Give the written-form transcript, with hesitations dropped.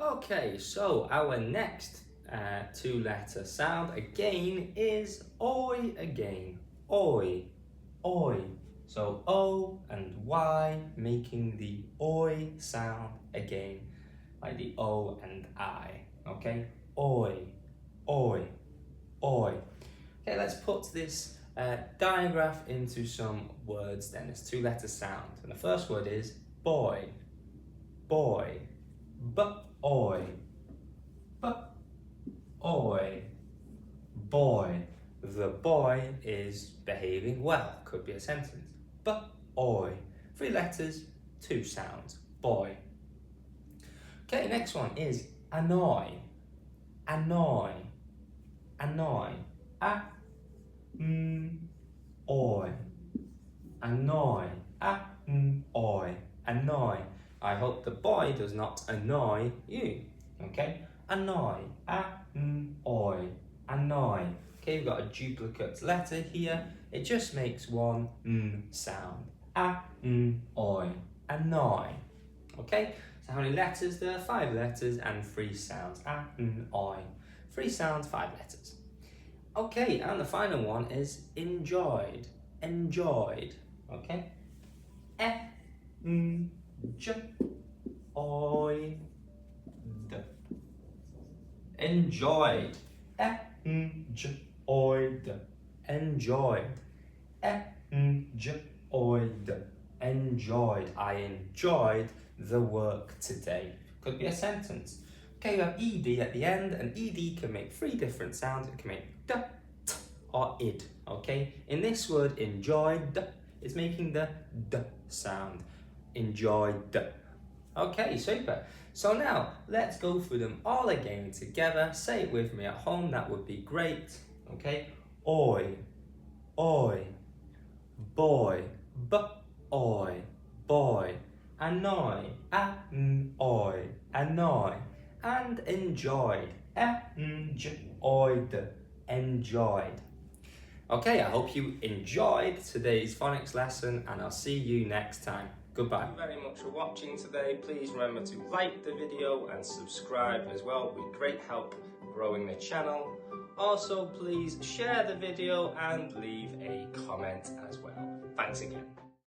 Okay, so our next two-letter sound again is oi again. Oi, oi. So O and Y making the oi sound again, like the O and I. Okay, oi, oi, oi. Okay, let's put this digraph into some words then. It's two-letter sound. And the first word is boy, boy, b-oi, b-oi, boy. The boy is behaving well. Could be a sentence. B-oi. 3 letters, 2 sounds. Boy. Okay, next one is annoy, annoy, annoy. Oi, annoy, oi, annoy. I hope the boy does not annoy you. Okay, annoy, oi, annoy. Okay, we've got a duplicate letter here. It just makes one sound. Oi, annoy. Okay, so how many letters there? 5 letters and 3 sounds. Oi. 3 sounds, 5 letters. Okay, and the final one is enjoyed. Enjoyed. Okay. Enjoyed. Enjoyed. Enjoyed. Enjoyed. Enjoyed. Enjoyed. I enjoyed the work today. Could be a sentence. Okay, you have ed at the end, and ed can make 3 different sounds. It can make d, t, or id. Okay, in this word, enjoyed, it's making the d sound. Enjoyed. Okay, super. So now let's go through them all again together. Say it with me at home. That would be great. Okay, oi, oi, boy, b-oi, boy, annoy, oi, annoy, and enjoyed, enjoyed, enjoyed. Okay, I hope you enjoyed today's phonics lesson, and I'll see you next time. Goodbye. Thank you very much for watching today. Please remember to like the video and subscribe as well. It would be great help growing the channel. Also, please share the video and leave a comment as well. Thanks again.